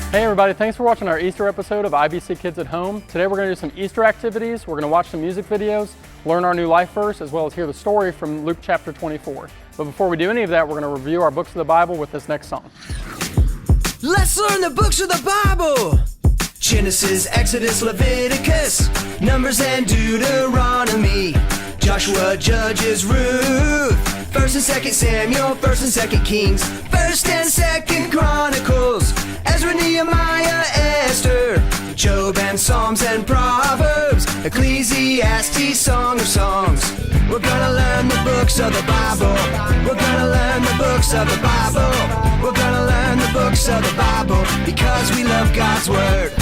Hey everybody, thanks for watching our Easter episode of IBC Kids at Home. Today we're going to do some Easter activities, we're going to watch some music videos, learn our new life verse, as well as hear the story from Luke chapter 24. But before we do any of that, we're going to review our books of the Bible with this next song. Let's learn the books of the Bible. Genesis, Exodus, Leviticus, Numbers and Deuteronomy, Joshua, Judges, Ruth, 1st and 2nd Samuel, 1st and 2nd Kings, 1st and 2nd Chronicles, Ezra, Nehemiah, Esther, Job and Psalms and Proverbs, Ecclesiastes, Song of Songs. We're gonna learn the books of the Bible. We're gonna learn the books of the Bible. We're gonna learn the books of the Bible because we love God's Word.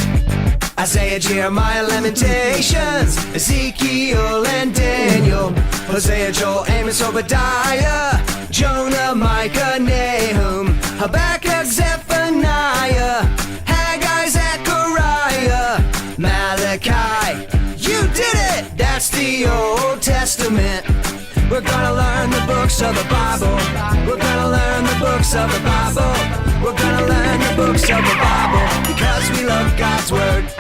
Isaiah, Jeremiah, Lamentations, Ezekiel and Daniel, Hosea, Joel, Amos, Obadiah, Jonah, Micah, Nahum, Habakkuk, Zephaniah, Haggai, Zechariah, Malachi. You did it! That's the Old Testament. We're gonna learn the books of the Bible. We're gonna learn the books of the Bible. We're gonna learn the books of the Bible because we love God's Word.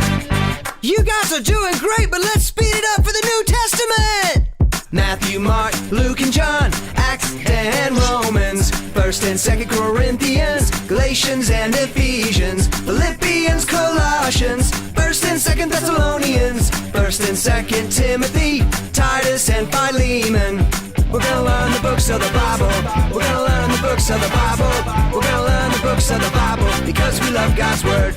You guys are doing great, but let's speed it up for the New Testament. Matthew, Mark, Luke and John, Acts and Romans, 1st and 2nd Corinthians, Galatians and Ephesians, Philippians, Colossians, 1st and 2nd Thessalonians, 1st and 2nd Timothy, Titus and Philemon. We're gonna learn the books of the Bible. We're gonna learn the books of the Bible. We're gonna learn the books of the Bible because we love God's Word.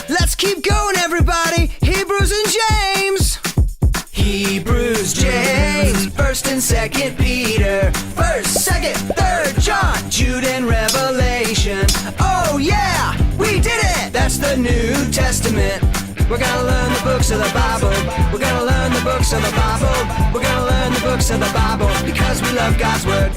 Let's keep going, everybody. Hebrews and James. Hebrews, James, 1st and 2nd Peter, 1st, 2nd, 3rd John, Jude and Revelation. Oh yeah, we did it! That's the New Testament. We're gonna learn the books of the Bible. We're gonna learn the books of the Bible. We're gonna learn the books of the Bible because we love God's Word.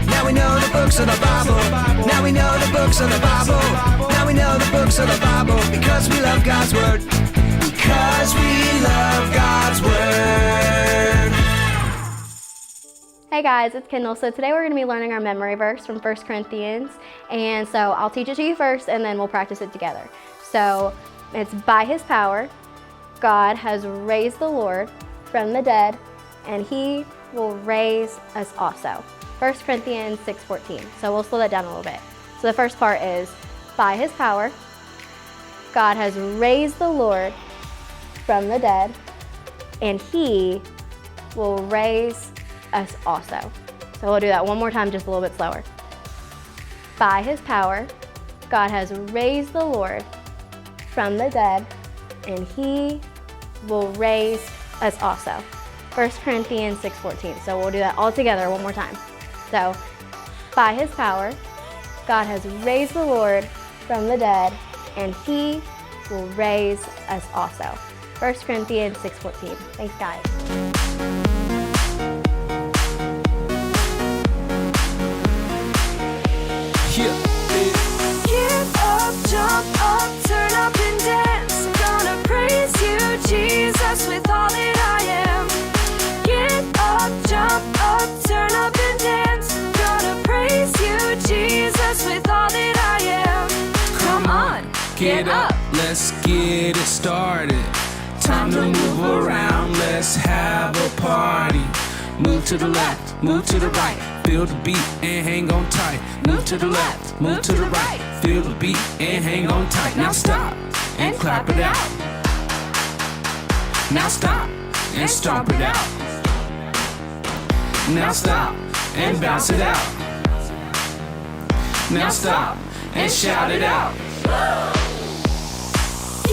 Now we know the books of the Bible. Now we know the books of the Bible. Now we know the books of the Bible because we love God's Word. Because we love God's Word. Hey guys, it's Kendall. So today we're going to be learning our memory verse from 1 Corinthians. And so I'll teach it to you first and then we'll practice it together. So it's by His power, God has raised the Lord from the dead and He will raise us also. 1 Corinthians 6:14. So we'll slow that down a little bit. So the first part is, by His power, God has raised the Lord from the dead, and He will raise us also. So we'll do that one more time, just a little bit slower. By His power, God has raised the Lord from the dead, and He will raise us also. 1 Corinthians 6:14. So we'll do that all together one more time. So, by His power, God has raised the Lord from the dead, and He will raise us also. 1 Corinthians 6:14. Thanks, guys. Get up, jump up, turn up and dance. Gonna praise you, Jesus, with all that I am. Get up, jump up, turn up and dance. Gonna praise you, Jesus, with all that I am. Come on, Get up, let's get it started. Time to move around, let's have a party. Move to the left, move to the right, feel the beat and hang on tight. Move to the left, move to the right, feel the beat and hang on tight. Now stop and clap it out. Now stop and stomp it out. Now stop and bounce it out. Now stop and shout it out.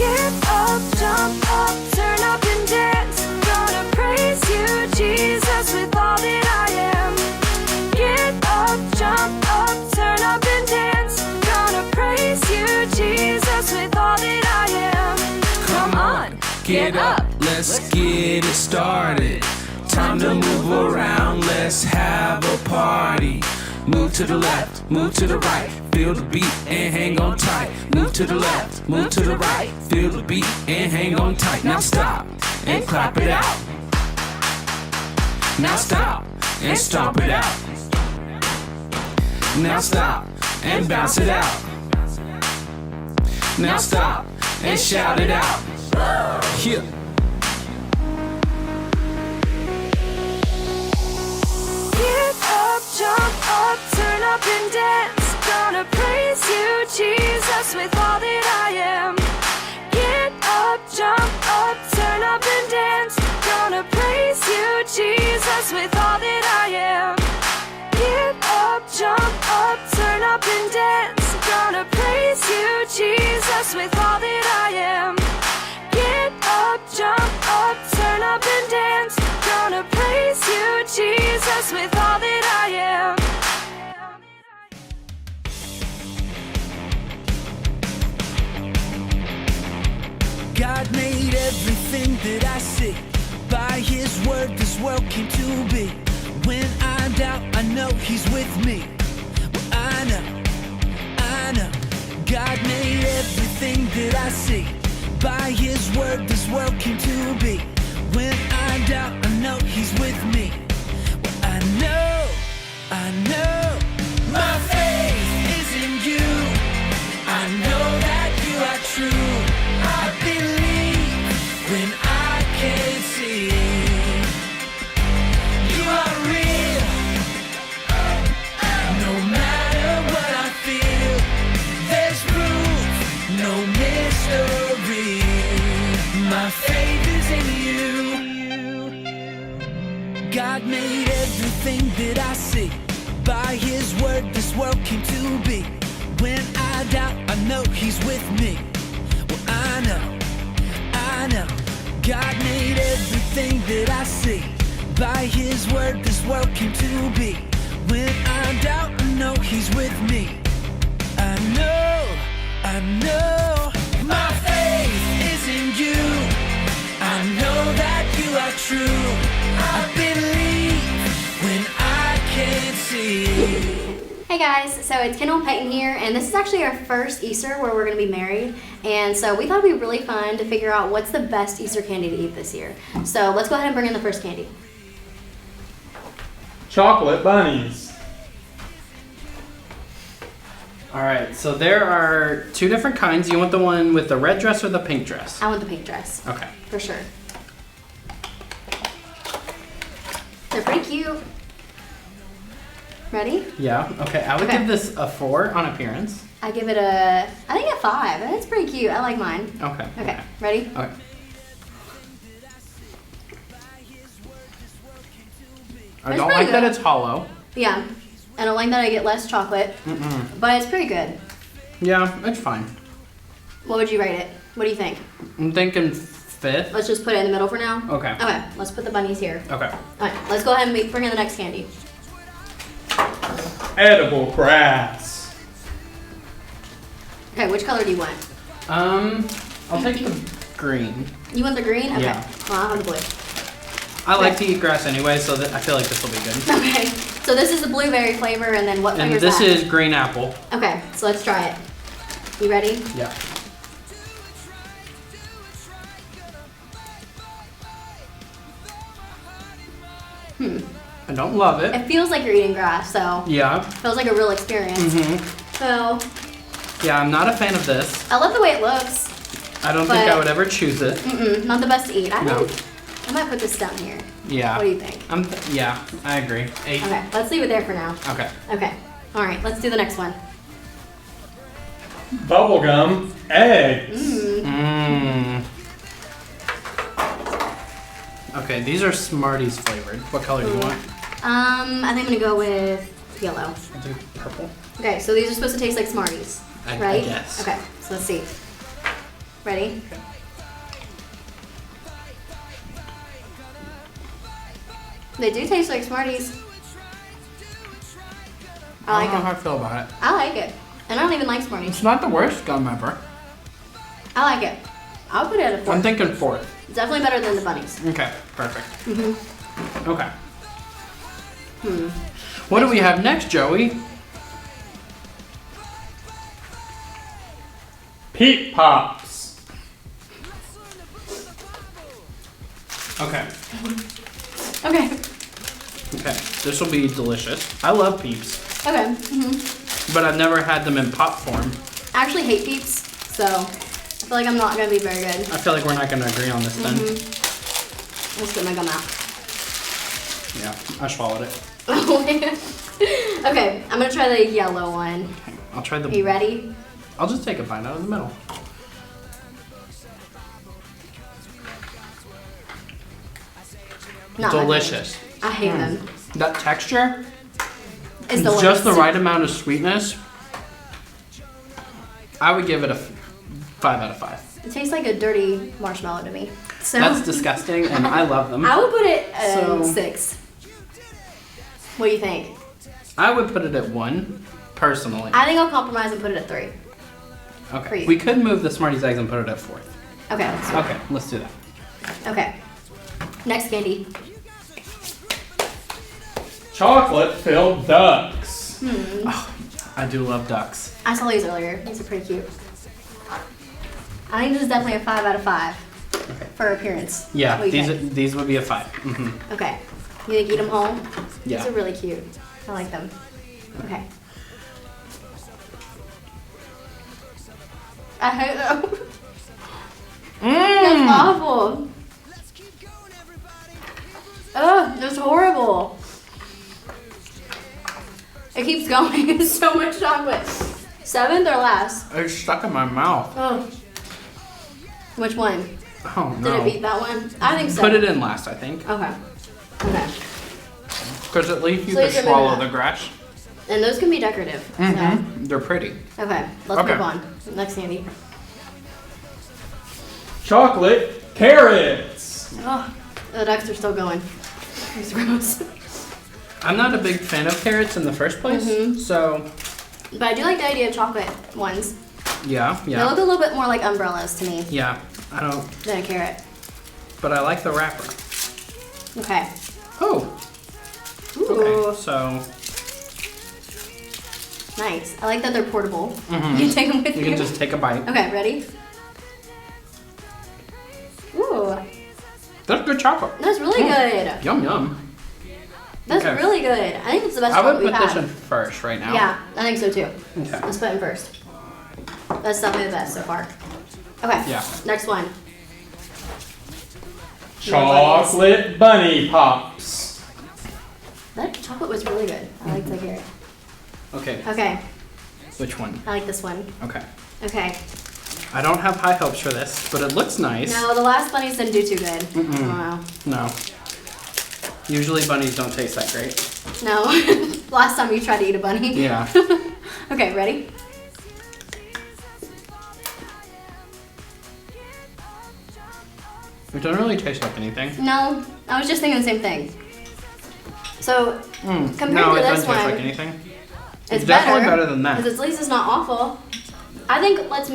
get up, jump up, turn up and dance. Gonna praise you, Jesus, with all that I am. Get up, jump up, turn up and dance. Gonna praise you, Jesus, with all that I am. Come on, get up, let's get it started. Time to move around, let's have a party. Move to the left, move to the right, feel the beat and hang on tight. Move to the left, move to the right, feel the beat and hang on tight. Now stop and clap it out. Now stop and stomp it out. Now stop and bounce it out. Now stop and shout it out. Yeah. Get up, jump up, turn up and dance. Gonna praise you, Jesus, with all that I am. Get up, jump up, turn up and dance. Gonna praise you, Jesus, with all that I am. Get up, jump up, turn up and dance. Gonna praise you, Jesus, with all that I am. Get up, jump up, turn up and dance. Gonna praise you, Jesus, with all that I am. God made everything that I see. By His word, this world came to be. When I doubt, I know He's with me. Well, I know. God made everything that I see. By His word, this world came to be. When I doubt, I know He's with me. Well, I know. My faith is in you. I know that you are true. I believe when I can't see. You are real. No matter what I feel, there's proof, no mystery. My faith is in you. God made everything that I see. By His word, this world came to be. When I doubt, I know He's with me. Well, I know. God made everything that I see. By His word, this world came to be. When I doubt, I know He's with me. I know. My faith is in you. I know that you are true. I believe when I can't see. Hey guys, so it's Kendall and Peyton here, and this is actually our first Easter where we're going to be married, and so we thought it'd be really fun to figure out what's the best Easter candy to eat this year. So let's go ahead and bring in the first candy. Chocolate bunnies. All right, so there are two different kinds. You want the one with the red dress or the pink dress? I want the pink dress. Okay. For sure. They're pretty cute. Ready? Yeah, okay. I would Okay. give this a 4 on appearance. I give it a 5. That's pretty cute. I like mine. Okay. Okay, ready? Okay. I It's don't pretty like that good. it's hollow. Yeah. I don't like that I get less chocolate, but it's pretty good. Yeah, it's fine. What would you rate it? What do you think? I'm thinking 5th. Let's just put it in the middle for now. Okay. Okay, let's put the bunnies here. Okay. All right, let's go ahead and bring in the next candy. Edible grass. Okay, which color do you want? I'll take the green. You want the green? Okay. Yeah. Well, I'll have the blue. I like to eat grass anyway, so I feel like this will be good. Okay, so this is the blueberry flavor, and then what flavor And is this that? is green apple. Okay, so let's try it. You ready? Yeah. I don't love it. It feels like you're eating grass, so Yeah. it feels like a real experience. So, Yeah, I'm not a fan of this. I love the way it looks. I don't think I But- would ever choose it. Not the best to eat. No. I might put this down here. Yeah. What do you think? Yeah, I agree. 8. Okay, let's leave it there for now. Okay. Okay. All right, let's do the next one. Bubblegum eggs. Mmm. Okay, these are Smarties flavored. What color do you want? I think I'm gonna go with yellow. I'll do purple. Okay, so these are supposed to taste like Smarties, I right? guess. Okay, so let's see. Ready? Okay. They do taste like Smarties. I I like don't know them. how I feel about it. I like it. And I don't even like Smarties. It's not the worst gum ever. I like it. I'll put it at a 4. I'm thinking 4th. Definitely better than the bunnies. Okay, perfect. Okay. What do we have next, Joey? Peep Pops. Okay. Okay. Okay. This will be delicious. I love Peeps, Okay. but I've never had them in pop form. I actually hate Peeps, So I feel like I'm not gonna be very good. I feel like we're not gonna agree on this then. I'll spit my gum out. Yeah, I swallowed it. Okay, I'm gonna try the yellow one. I'll try the. Are you ready? I'll just take a bite out of the middle. Not my Delicious. favorite. I hate them. That texture It's is the just the worst. right amount of sweetness. I would give it a 5 out of 5. It tastes like a dirty marshmallow to me. So That's disgusting, and I love them. I would put it So- 6. What do you think? I would put it at 1, personally. I think I'll compromise and put it at 3. for Okay. you. We could move the Smarties eggs and put it at 4th. Okay, let's do it. Okay, let's do that. Okay. Next candy. Chocolate-filled ducks. I do love ducks. I saw these earlier. These are pretty cute. I think this is definitely a 5 out of 5 for appearance. Yeah, What do you these think? these would be a 5. Okay. You think eat them whole? Yeah. These are really cute. I like them. Okay. I hate them. That's awful. Ugh, that's horrible. It keeps going. It's so much chocolate. 7th or last? It's stuck in my mouth. Oh. Which one? Oh Did no. it beat that one? I think so. Put it in last, I think. Okay. Okay. Because at least you So can these are swallow moving the up. grass. And those can be decorative. They're pretty. So. Okay, let's Okay. move on. Next candy. Chocolate carrots. Oh, the ducks are still going. It's gross. I'm not a big fan of carrots in the first place, so But I do like the idea of chocolate ones. yeah, They look a little bit more like umbrellas to me yeah. I don't, than a carrot. but I like the wrapper. Okay. Oh, Ooh, okay. So nice. I like that they're portable. You can take them with you you. can just take a bite. Okay, ready? Ooh, That's good chocolate. that's really good. Yum yum. That's Okay. really good. I think it's the best I would chocolate put we've this had. in first right now. Yeah, I think so too. Okay. Let's put it in first. That's definitely the best so far. Okay. Yeah. Next one. Chocolate bunny pops. That chocolate was really good. I like the carrot. Okay. Okay, Which one? I like this one. Okay. Okay. I don't have high hopes for this, but it looks nice. No, the last bunnies didn't do too good. I don't know. No. Usually bunnies don't taste that great. No. Last time you tried to eat a bunny. Yeah. Okay, ready? It doesn't really taste like anything. No, I was just thinking the same thing. So, compared No, to it this doesn't taste one, like anything. it's definitely better than that. Because at least it's not awful. I think let's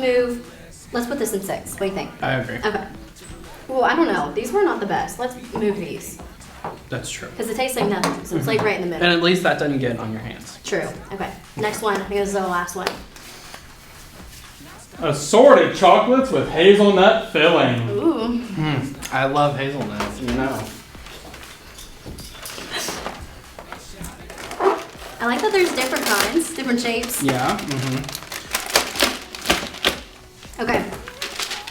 put this in 6. What do you think? I agree. Okay. Well, I don't know. These were not the best. Let's move these. That's true. Because it tastes like nothing. So it's like right in the middle. And at least that doesn't get on your hands. True. Okay. Next one. I think this is the last one. Assorted chocolates with hazelnut filling. Ooh. I love hazelnuts, you know. I like that there's different kinds, different shapes. Yeah. Okay.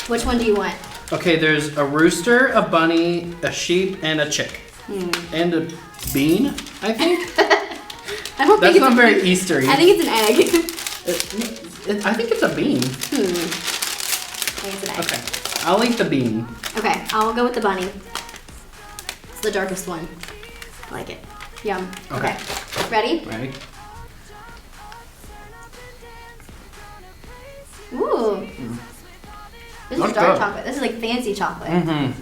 Which one do you want? Okay, there's a rooster, a bunny, a sheep, and a chick. And a bean, I think. I don't That's think not it's very Eastery. I think it's an egg. I think it's a bean. I think it's an egg. Okay, I'll eat the bean. Okay, I'll go with the bunny. It's the darkest one. I like it. Yum. Okay. Ready? Ready? Ooh. This That's is dark good. chocolate. This is like fancy chocolate.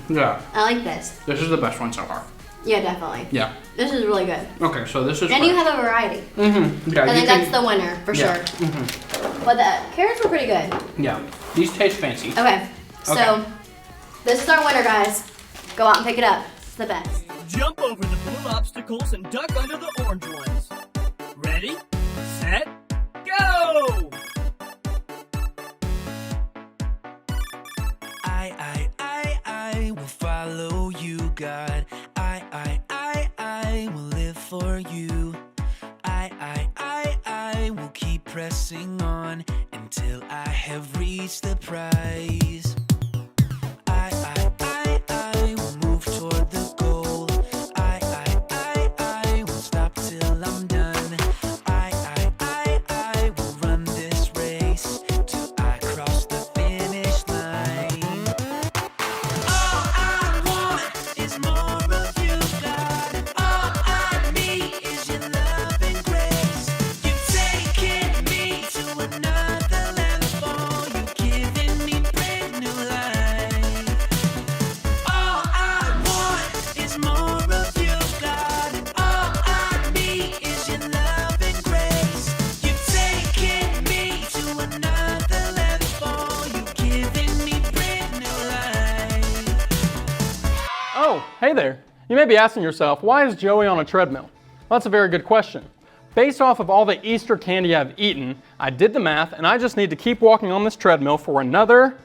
Yeah. I like this. This is the best one so far. Yeah, definitely. Yeah. This is really good. Okay, so this is. And you have a variety. Yeah, I you think can- that's the winner for Yeah. sure. But the carrots were pretty good. Yeah. These taste fancy. Okay, so Okay. this is our winner, guys. Go out and pick it up. It's the best. Jump over the blue obstacles and duck under the orange ones. Ready, set, go! I will follow you, God. I will live for you. I will keep pressing pressing on until I have reached the prize. I will move toward the goal. I won't stop till I'm done. I will run this race till I cross the finish line. All I want is more of you, God. All I need is your love and grace. You've taken me to another level. You've given me brand new life. All I want is more of you, God. All I need is your love and grace. You've taken me to another level. You've given me brand new life. Oh, hey there. You may be asking yourself, why is Joey on a treadmill? Well, that's a very good question. Based off of all the Easter candy I've eaten, I did the math and I just need to keep walking on this treadmill for another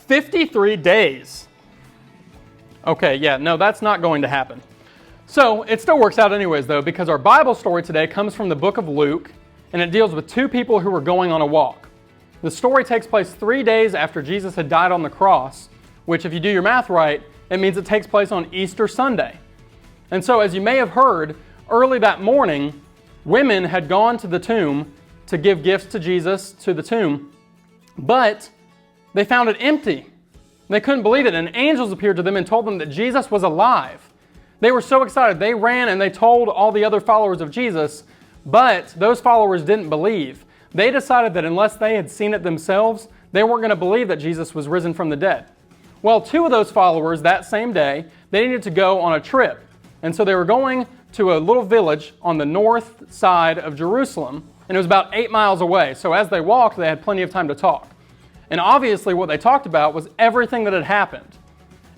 53 days. Okay, yeah, no, that's not going to happen. So it still works out anyways though, because our Bible story today comes from the book of Luke and it deals with two people who were going on a walk. The story takes place 3 days after Jesus had died on the cross, which if you do your math right, it means it takes place on Easter Sunday. And so as you may have heard, early that morning, women had gone to the tomb to give gifts to Jesus to the tomb, but they found it empty. They couldn't believe it, and angels appeared to them and told them that Jesus was alive. They were so excited, they ran and they told all the other followers of Jesus, but those followers didn't believe. They decided that unless they had seen it themselves, they weren't going to believe that Jesus was risen from the dead. Well, two of those followers that same day, they needed to go on a trip. And so they were going to a little village on the north side of Jerusalem, and it was about 8 miles away. So as they walked, they had plenty of time to talk. And obviously what they talked about was everything that had happened.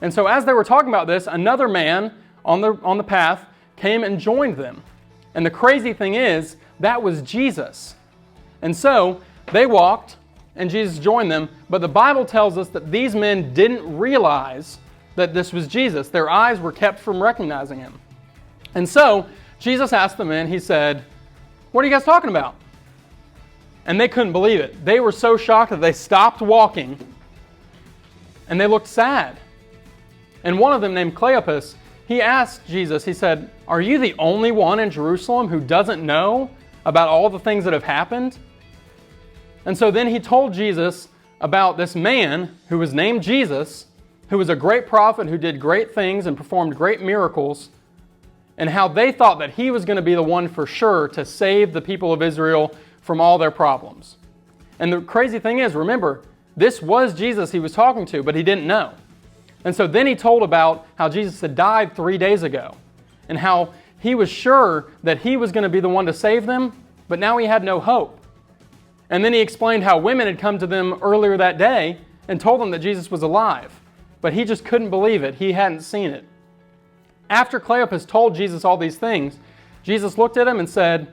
And so as they were talking about this, another man on the path came and joined them. And the crazy thing is, that was Jesus. And so they walked, and Jesus joined them, but the Bible tells us that these men didn't realize that this was Jesus. Their eyes were kept from recognizing him. And so Jesus asked the men, he said, "What are you guys talking about?" And they couldn't believe it. They were so shocked that they stopped walking and they looked sad. And one of them, named Cleopas, he asked Jesus, he said, "Are you the only one in Jerusalem who doesn't know about all the things that have happened?" And so then he told Jesus about this man who was named Jesus, who was a great prophet who did great things and performed great miracles, and how they thought that he was going to be the one for sure to save the people of Israel from all their problems. And the crazy thing is, remember, this was Jesus he was talking to, but he didn't know. And so then he told about how Jesus had died 3 days ago, and how he was sure that he was going to be the one to save them, but now he had no hope. And then he explained how women had come to them earlier that day and told them that Jesus was alive, but he just couldn't believe it. He hadn't seen it. After Cleopas told Jesus all these things, Jesus looked at him and said,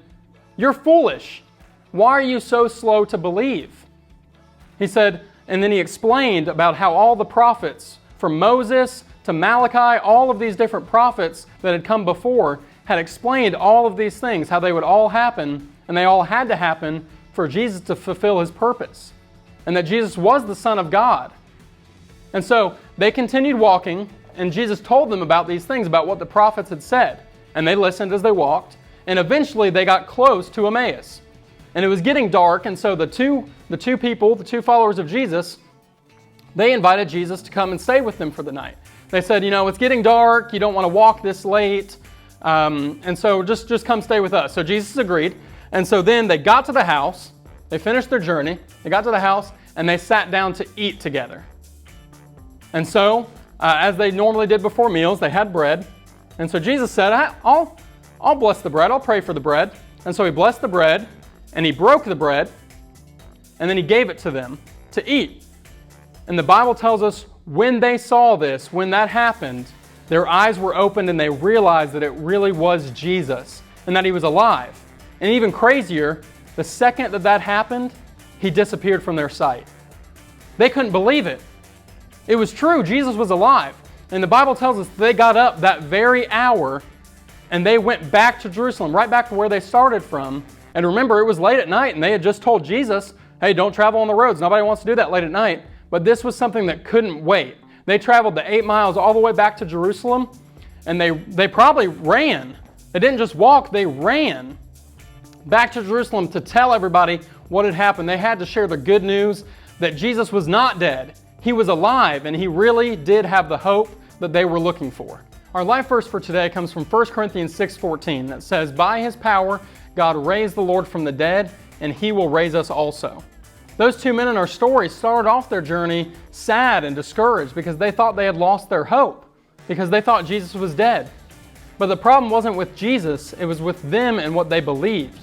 "You're foolish. Why are you so slow to believe?" He said, and then he explained about how all the prophets, from Moses to Malachi, all of these different prophets that had come before had explained all of these things, how they would all happen, and they all had to happen for Jesus to fulfill his purpose, and that Jesus was the Son of God. And so they continued walking, and Jesus told them about these things, about what the prophets had said, and they listened as they walked, and eventually they got close to Emmaus. And it was getting dark, and so the two followers of Jesus, they invited Jesus to come and stay with them for the night. They said, it's getting dark, you don't want to walk this late, and so just come stay with us. So Jesus agreed, and so then they got to the house, they finished their journey, they got to the house, and they sat down to eat together. And so, as they normally did before meals, they had bread, and so Jesus said, I'll bless the bread, I'll pray for the bread. And so he blessed the bread, and he broke the bread, and then he gave it to them to eat. And the Bible tells us when they saw this, when that happened, their eyes were opened and they realized that it really was Jesus and that he was alive. And even crazier, the second that happened, he disappeared from their sight. They couldn't believe it. It was true, Jesus was alive. And the Bible tells us they got up that very hour and they went back to Jerusalem, right back to where they started from, And remember, it was late at night and they had just told Jesus, hey, don't travel on the roads. Nobody wants to do that late at night. But this was something that couldn't wait. They traveled the 8 miles all the way back to Jerusalem, and they probably ran. They didn't just walk, they ran back to Jerusalem to tell everybody what had happened. They had to share the good news that Jesus was not dead. He was alive, and he really did have the hope that they were looking for. Our life verse for today comes from 1 Corinthians 6:14 that says, by his power, God raised the Lord from the dead, and he will raise us also. Those two men in our story started off their journey sad and discouraged because they thought they had lost their hope, because they thought Jesus was dead. But the problem wasn't with Jesus, it was with them and what they believed.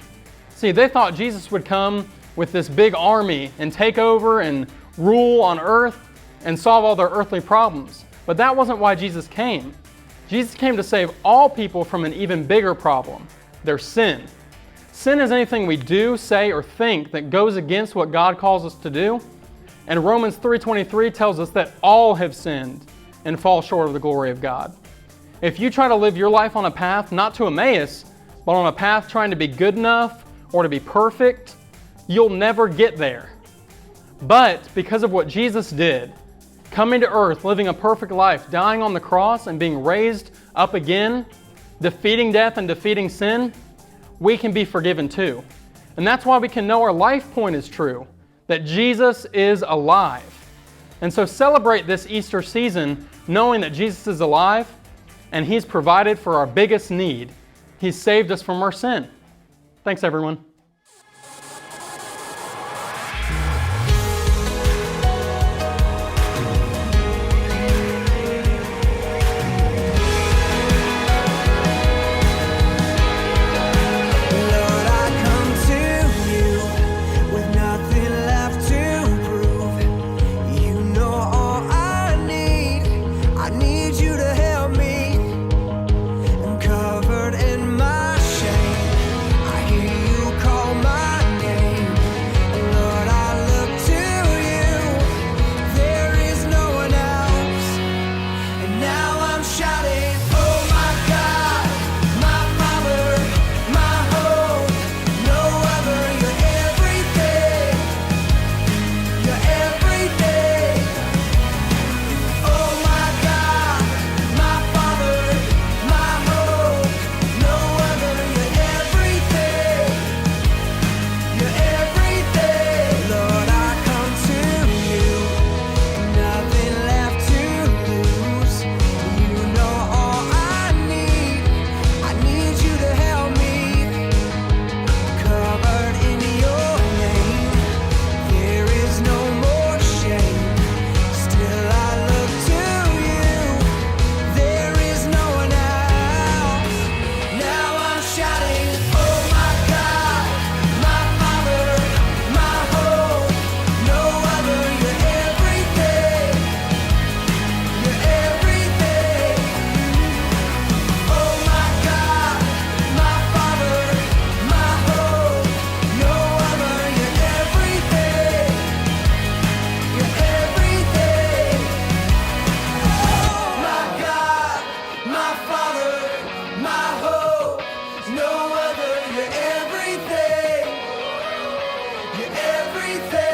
See, they thought Jesus would come with this big army and take over and rule on earth and solve all their earthly problems. But that wasn't why Jesus came. Jesus came to save all people from an even bigger problem, their sin. Sin is anything we do, say, or think that goes against what God calls us to do. And Romans 3:23 tells us that all have sinned and fall short of the glory of God. If you try to live your life on a path not to Emmaus, but on a path trying to be good enough or to be perfect, you'll never get there. But because of what Jesus did, coming to earth, living a perfect life, dying on the cross and being raised up again, defeating death and defeating sin, we can be forgiven too. And that's why we can know our life point is true, that Jesus is alive. And so celebrate this Easter season knowing that Jesus is alive and he's provided for our biggest need. He's saved us from our sin. Thanks, everyone. Lord, I come to you with nothing left to prove. You know all I need. I need you to help me. I'm covered in my shame. I hear you call my name. Lord, I look to you. There is no one else. And now I'm shouting, oh my God, my Father, my hope, no other. You're everything. You're everything. Oh my God, my Father, my hope, no other. You're everything. You're everything. Lord, I come to you, nothing left to lose. You know all I need. I need you to help me. Covered in your name, there is no more shame. Still I look to you. There is no one else. Now I'm shouting, oh my God, my Father, my hope, no other. You're everything. You're everything. Oh my God, my Father, my hope, no other. You're everything. You're everything. Oh my God, my Father, my hope, no other. You're everything. You're everything.